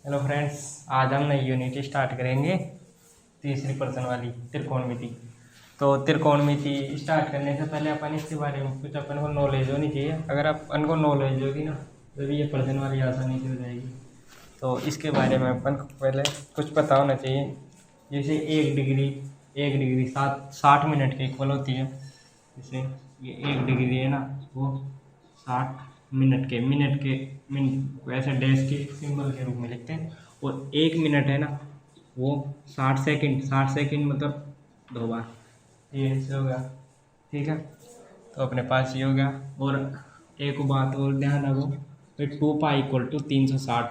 Hello friends, आज हम नई यूनिट स्टार्ट करेंगे तीसरी पर्सन वाली त्रिकोणमिति। तो त्रिकोणमिति स्टार्ट करने से पहले अपन इसके बारे में कुछ अपन को नॉलेज होनी चाहिए। अगर अपन को नॉलेज होगी ना तभी ये पर्सन वाली आसानी से हो जाएगी। तो इसके बारे में अपन को पहले कुछ पता होना चाहिए। जैसे एक डिग्री 60 मिनट के इक्वल होती है। जैसे ये 1 डिग्री है ना, वो 60 मिनट को ऐसे डैश के सिंबल के रूप में लिखते हैं। और 1 मिनट है ना, वो 60 सेकंड मतलब 2 बार। ये ऐसे हो गया, ठीक है। तो अपने पास ये हो गया। और एक बात और ध्यान रखो, तो 2π = 360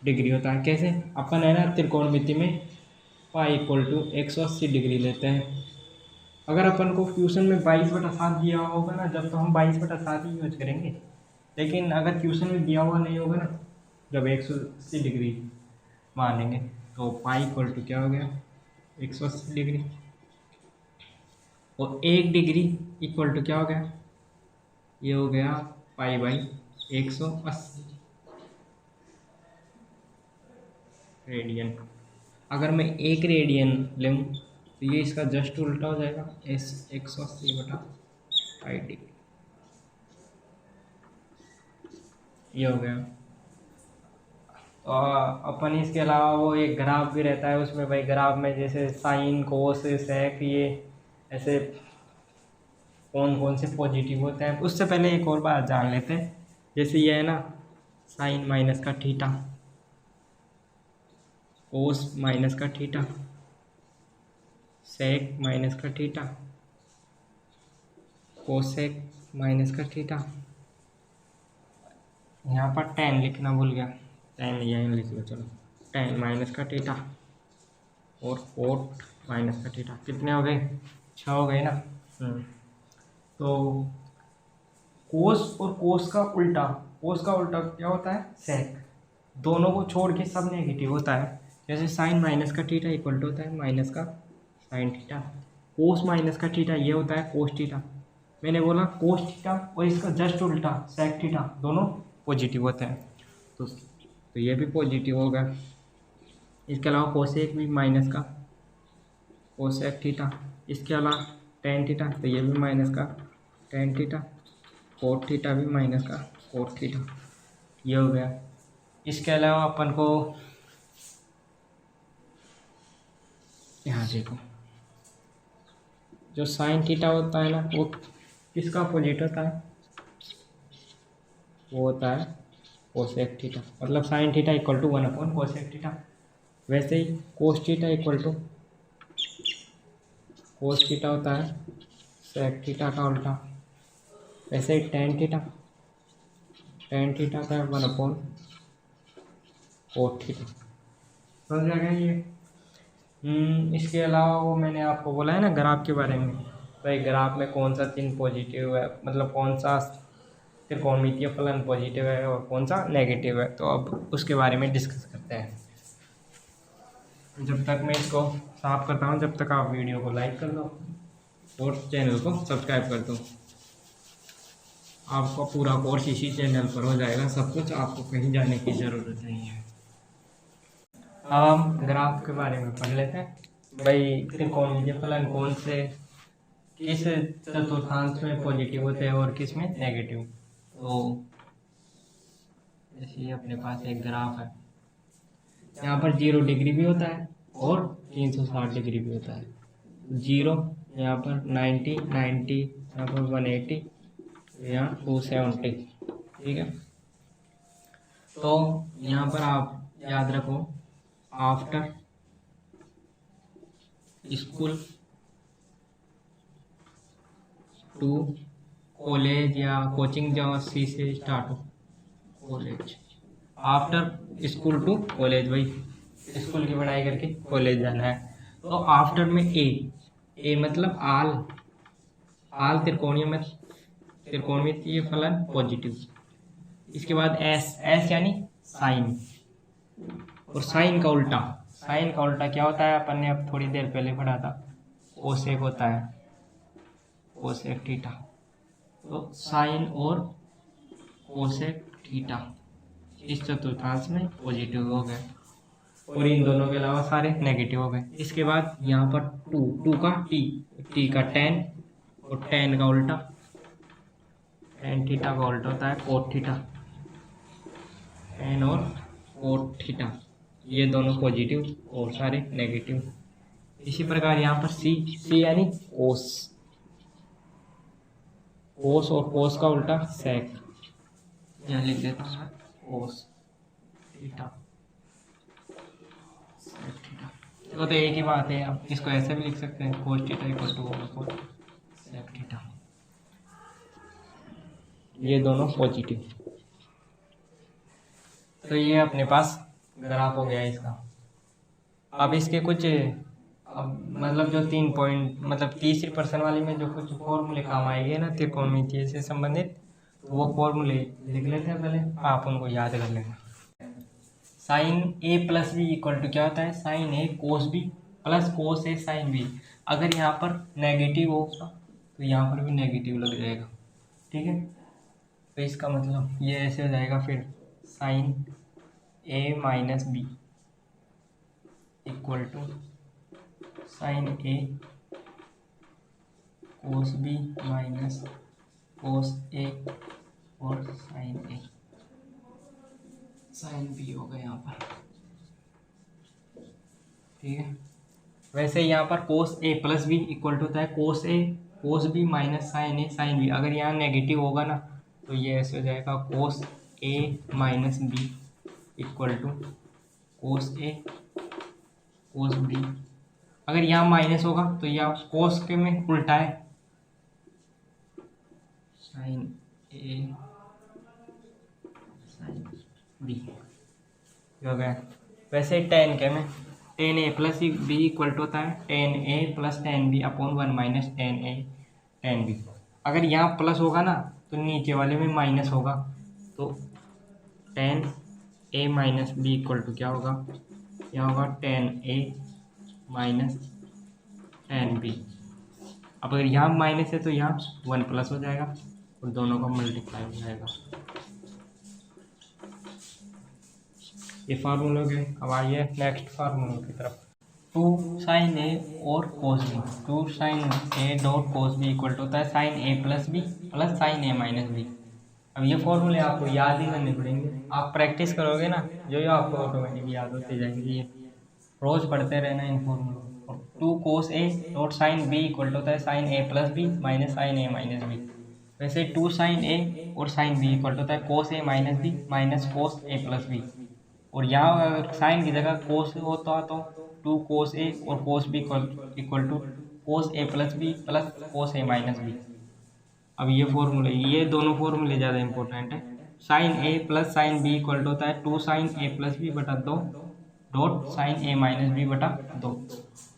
डिग्री होता है। कैसे? अपन है ना त्रिकोणमिति में π = 180 डिग्री लेते हैं। अगर अपन को क्वेश्चन में 22/7 दिया होगा ना, जब तो हम 22/7 ही यूज करेंगे। लेकिन अगर क्वेश्चन में दिया हुआ नहीं होगा ना, जब 180 डिग्री मानेंगे, तो पाई इक्वल टू क्या हो गया, 180 डिग्री। और 1 डिग्री इक्वल टू क्या हो गया, ये हो गया π/180 रेडियन। अगर मैं 1 रेडियन लूँ तो ये इसका जस्ट उल्टा हो जाएगा, 180/π डिग्री। ये हो गया। अपन इसके अलावा वो एक ग्राफ भी रहता है, उसमें भाई ग्राफ में जैसे साइन कोस सेक ये ऐसे कौन कौन से पॉजिटिव होते हैं। उससे पहले एक और बात जान लेते हैं। जैसे ये है ना, साइन माइनस का थीटा, कोस माइनस का थीटा, सेक माइनस का थीटा, कोसेक माइनस का थीटा। यहाँ पर tan लिखना भूल गया, tan यहीं लिख लो, चलो। tan माइनस का थीटा और कोट माइनस का थीटा। कितने हो गए? 6 हो गए ना। तो कोस और कोस का उल्टा क्या होता है? सेक। दोनों को छोड़ के सब नेगेटिव होता है। जैसे साइन माइनस का थीटा इक्वल टू होता है माइनस का साइन थीटा। कोस माइनस का थीटा ये होता है कोस थीटा। मैंने बोला कोस थीटा, और इसका जस्ट उल्टा सेक थीटा, दोनों पॉजिटिव होते हैं। तो ये भी पॉजिटिव होगा। इसके अलावा कोसेक भी माइनस का कोसेक थीटा। इसके अलावा टेन थीटा, तो ये भी माइनस का टेन थीटा। कोट थीटा भी माइनस का कोट थीटा। ये हो गया। इसके अलावा अपन को यहाँ देखो, जो साइन थीटा होता है ना, वो किसका अपोजिट होता है? वो होता है कोसेक थीटा। मतलब sine theta equal to one by cosec theta. वैसे ही cos theta equal to cos theta होता है सेक थीटा का उल्टा। वैसे ही टेन थीटा का 1/कोट थीटा। समझ आ गया ये? इसके अलावा वो मैंने आपको बोला है ना ग्राफ के बारे में, भाई ग्राफ में कौन सा चिन्ह पॉजिटिव है, मतलब कौन सा त्रिकोणमितीय फलन पॉजिटिव है और कौन सा नेगेटिव है। तो अब उसके बारे में डिस्कस करते हैं। जब तक मैं इसको साफ करता हूँ, जब तक आप वीडियो को लाइक कर दो और चैनल को सब्सक्राइब कर दो। आपका पूरा कोर्स इसी चैनल पर हो जाएगा, सब कुछ, आपको कहीं जाने की ज़रूरत नहीं है। अब हम ग्राफ के बारे में पढ़ लेते हैं। भाई त्रिकोणमितीय फलन कौन से किस चतुर्थांश में पॉजिटिव होते हैं और किस में नेगेटिव। तो जैसे अपने पास एक ग्राफ है, यहाँ पर 0 डिग्री भी होता है और 360 डिग्री भी होता है। 0 यहाँ पर 90, यहाँ पर 180, यहाँ 270, ठीक है। तो यहाँ पर आप याद रखो, आफ्टर स्कूल टू कॉलेज या कोचिंग, जहाँ सी से स्टार्ट हो, college. After school to college, भाई स्कूल की पढ़ाई करके कॉलेज जाना है। तो आफ्टर में ए मतलब आल त्रिकोणमितीय फलन पॉजिटिव। इसके बाद एस यानी साइन। और साइन का उल्टा क्या होता है? अपन ने अब थोड़ी देर पहले पढ़ा था, कोसेक होता है, कोसेक थीटा। तो साइन और कोसेक थीटा इस चतुर्थांश में पॉजिटिव हो गए और इन दोनों के अलावा सारे नेगेटिव हो गए। इसके बाद यहाँ पर टू का टी का टेन और टेन का उल्टा, टेन थीटा का उल्टा होता है कोट थीटा, टेन और कोट थीटा, ये दोनों पॉजिटिव और सारे नेगेटिव। इसी प्रकार यहाँ पर सी यानी कोस, कोस और कोस का उल्टा सेक, यहाँ लिख देता हूँ कोस थीटा, सेक थीटा। तो एक ही बात है, आप इसको ऐसे भी लिख सकते हैं cos theta equal to sec theta, ये दोनों पॉजिटिव। तो ये अपने पास ग्राफ हो गया इसका। अब इसके कुछ मतलब जो 3 पॉइंट मतलब तीसरी पर्सन वाली में जो कुछ फॉर्मूले काम आएंगे ना त्रिकोणमितीय से संबंधित, तो वो फॉर्मूले लिख लेते हैं पहले, आप उनको याद कर लेना। Sine A plus B equal to क्या होता है, sine A cos B plus cos A sine B. अगर यहाँ पर नेगेटिव होगा तो यहाँ पर भी नेगेटिव लग जाएगा, ठीक है। तो इसका मतलब ये ऐसे हो जाएगा, फिर sine A minus B equal to sine A cos B minus cos A और साइन ए साइन बी हो गया यहाँ पर, ठीक है। वैसे यहाँ पर कोस A plus B equal to होता है कोस A cos B minus sine A sine B. अगर यहाँ नेगेटिव होगा ना तो ये ऐसे हो जाएगा cos A minus B equal to cos A cos B. अगर यहाँ माइनस होगा तो यहाँ कोस के में उल्टा है, साइन ए साइन बी हो गया। वैसे टेन के में tan A plus B equal to होता है tan A plus tan B upon 1 minus tan A tan B. अगर यहाँ प्लस होगा ना तो नीचे वाले में माइनस होगा, तो tan A minus B equal to क्या होगा, यहाँ होगा tan A minus tan B. अब अगर यहाँ माइनस है तो यहाँ 1 प्लस हो जाएगा और दोनों का मल्टीप्लाई हो जाएगा। ये फार्मूला हो गए। अब आइए नेक्स्ट फार्मूला की तरफ। 2 साइन ए और cos B, 2 sine A dot cos B equal to होता है sine A plus B plus sine A minus B. अब ये फॉर्मूले आपको याद ही करने पड़ेंगे, आप प्रैक्टिस करोगे ना जो आपको ऑटोमेटिक याद होती जाएंगी। ये रोज पढ़ते रहना इन फॉर्मूलों। 2 cos A dot sine B equal to होता है sine A plus B minus sine A minus B. वैसे 2 साइन ए और साइन बी इक्वल टू होता है कोस A minus B minus cos A plus B. और यहाँ अगर साइन की जगह कोस होता तो 2 कोस ए और cos B equal to cos A plus B plus cos A minus B. अब ये फॉर्मूले, ये दोनों फॉर्मूले ज़्यादा इंपॉर्टेंट है। Sine A plus sine B equal to होता है 2 साइन ए प्लस बी बटा 2 dot sine A minus B बटा 2।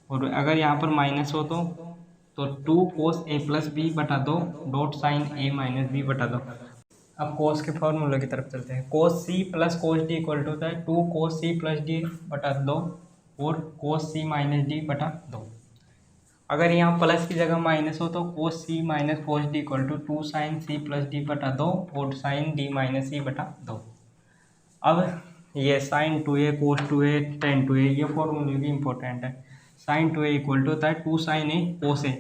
और अगर यहाँ पर माइनस हो तो 2 कोस ए प्लस बी बटा 2 dot sine A minus B बटा 2। अब कोस के फॉर्मूले की तरफ चलते हैं। Cos C plus cos D equal to होता है 2 कोस सी प्लस डी बटा 2 और कोस सी माइनस डी बटा 2। अगर यहाँ प्लस की जगह माइनस हो तो cos C minus cos D equal to 2 sine C plus D बटा 2 और साइन डी माइनस सी बटा 2। अब ये साइन 2a कोस 2a टेन 2a, ये फॉर्मूले भी इंपॉर्टेंट है। साइन 2a इक्वल टू होता है 2 साइन ए कोस ए।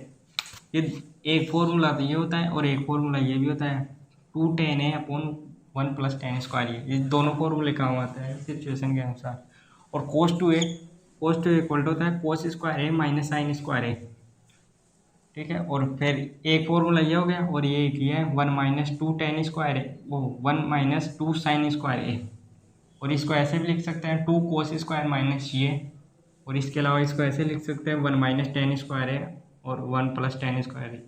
ये एक फॉर्मूला तो ये होता है और एक फॉर्मूला ये भी होता है 2 टेन ए अपॉन 1 प्लस टेन स्क्वायर। ये दोनों फॉर्मूले काम आते हैं सिचुएशन के अनुसार। और कोस 2a इक्वल टू होता है कोस स्क्वायर ए माइनस साइन स्क्वायर ए, ठीक है। और फिर एक फॉर्मूला ये हो गया और ये एक ये है 1 माइनस 2 टेन स्क्वायर ए, वो 1 माइनस 2 साइन स्क्वायर ए। और इसको ऐसे भी लिख सकते हैं 2 कोस स्क्वायर माइनस ये। और इसके अलावा इसको ऐसे लिख सकते हैं 1 माइनस टेन स्क्वायर ए और 1 प्लस टेन स्क्वायर ए।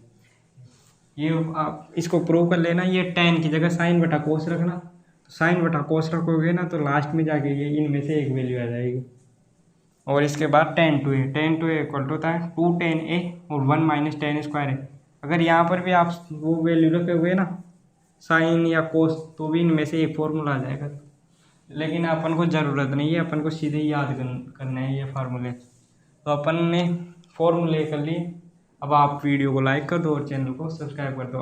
ये आप इसको प्रूव कर लेना। ये टेन की जगह साइन बटा कोस रखना, तो साइन बटा कोस रखोगे ना तो लास्ट में जाके ये इनमें से एक वैल्यू आ जाएगी। और इसके बाद tan two A equal to होता है 2 टेन ए और 1 माइनस टेन स्क्वायर ए। अगर यहाँ पर भी आप वो वैल्यू रखे हुए ना साइन या कोस, तो भी इनमें से एक फॉर्मूला आ जाएगा। लेकिन अपन को ज़रूरत नहीं है, अपन को सीधे ही याद करना है ये फार्मूले। तो अपन ने फॉर्मूले कर लिए। अब आप वीडियो को लाइक कर दो और चैनल को सब्सक्राइब कर दो।